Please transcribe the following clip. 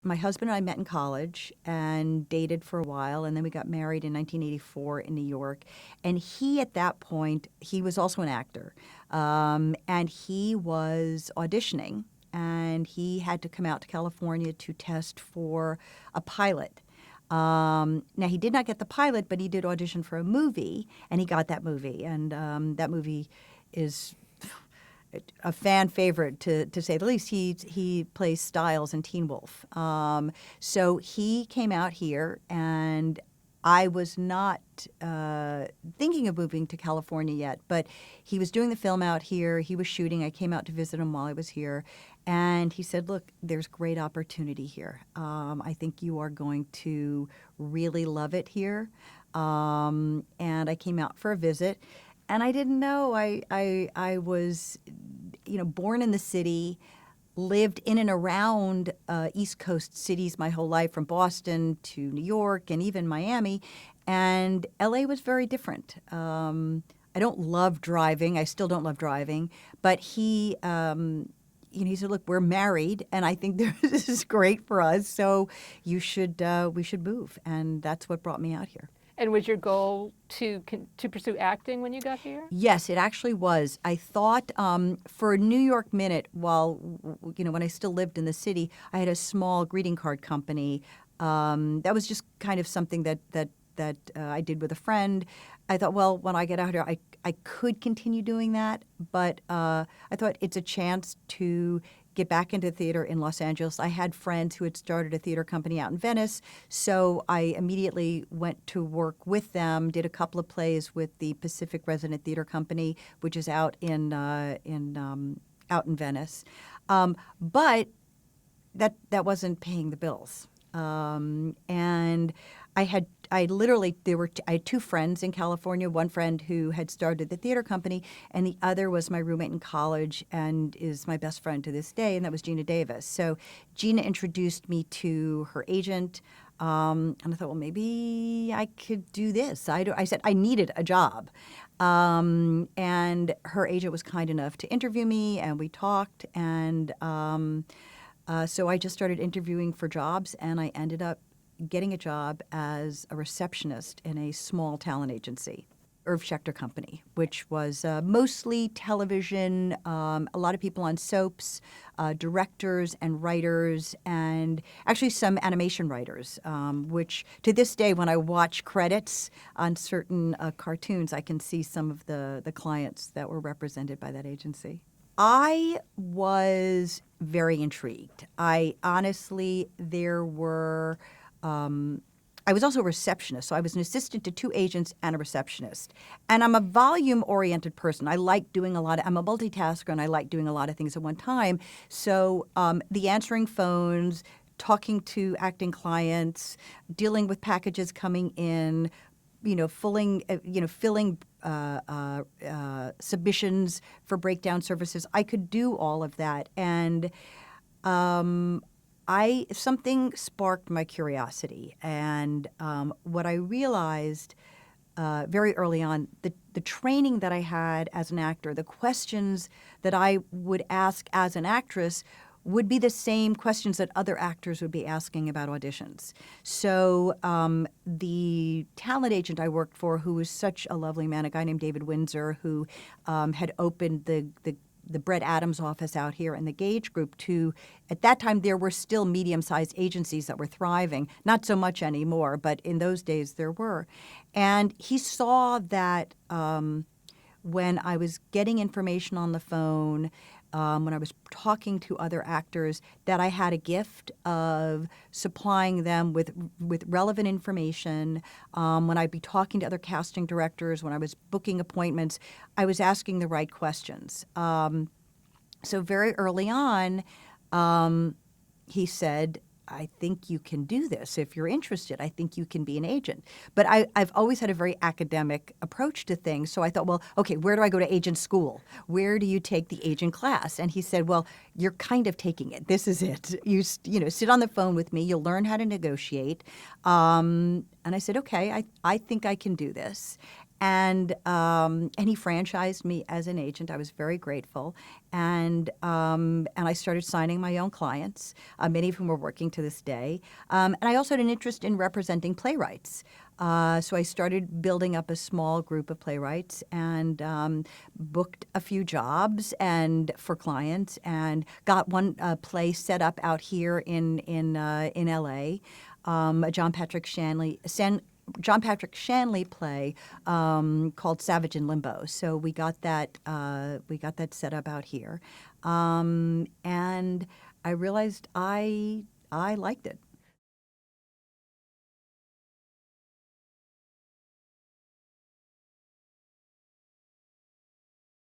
my husband and I met in college and dated for a while, and then we got married in 1984 in New York. And he, at that point, he was also an actor, and he was auditioning, and he had to come out to California to test for a pilot. Now, he did not get the pilot, but he did audition for a movie, and he got that movie. And that movie is a fan favorite, to say the least. He plays Styles in Teen Wolf. So he came out here, and I was not thinking of moving to California yet, but he was doing the film out here. He was shooting. I came out to visit him while I was here, and he said, "Look, there's great opportunity here. I think you are going to really love it here." And I came out for a visit. And I didn't know. I was, born in the city, lived in and around East Coast cities my whole life, from Boston to New York and even Miami. And LA was very different. I don't love driving. I still don't love driving. But he said, "Look, we're married, and I think this is great for us. So we should move." And that's what brought me out here. And was your goal to pursue acting when you got here? Yes, it actually was. I thought for a New York minute, when I still lived in the city, I had a small greeting card company. That was just kind of something that I did with a friend. I thought, well, when I get out here, I could continue doing that, but I thought it's a chance to get back into theater in Los Angeles. I had friends who had started a theater company out in Venice, so I immediately went to work with them, did a couple of plays with the Pacific Resident Theater Company, which is out in Venice. But that wasn't paying the bills. And I had two friends in California, one friend who had started the theater company, and the other was my roommate in college and is my best friend to this day, and that was Gina Davis. So Gina introduced me to her agent, and I thought, well, maybe I could do this. I said I needed a job. And her agent was kind enough to interview me, and we talked, and so I just started interviewing for jobs, and I ended up getting a job as a receptionist in a small talent agency, Irv Schechter Company, which was mostly television, a lot of people on soaps, directors and writers, and actually some animation writers, which to this day, when I watch credits on certain cartoons, I can see some of the clients that were represented by that agency. I was very intrigued. I was also a receptionist, so I was an assistant to two agents and a receptionist. And I'm a volume-oriented person. I like doing I'm a multitasker, and I like doing a lot of things at one time. So the answering phones, talking to acting clients, dealing with packages coming in, filling submissions for breakdown services. I could do all of that, and something sparked my curiosity, and what I realized very early on, the training that I had as an actor, the questions that I would ask as an actress would be the same questions that other actors would be asking about auditions. So the talent agent I worked for, who was such a lovely man, a guy named David Windsor, who had opened the Brett Adams office out here and the Gage Group at that time there were still medium-sized agencies that were thriving. Not so much anymore, but in those days there were. And he saw that when I was getting information on the phone, when I was talking to other actors, that I had a gift of supplying them with relevant information. When I'd be talking to other casting directors, when I was booking appointments, I was asking the right questions. So very early on, he said, "I think you can do this. If you're interested, I think you can be an agent." But I've always had a very academic approach to things. So I thought, well, okay, where do I go to agent school? Where do you take the agent class? And he said, well, you're kind of taking it. This is it. You sit on the phone with me. You'll learn how to negotiate. And I said, okay, I think I can do this. And he franchised me as an agent. I was very grateful, and I started signing my own clients, many of whom are working to this day. And I also had an interest in representing playwrights. So I started building up a small group of playwrights and booked a few jobs and for clients, and got one play set up out here in L.A. A John Patrick Shanley play called Savage in Limbo. So we got that set up out here, and I realized I liked it.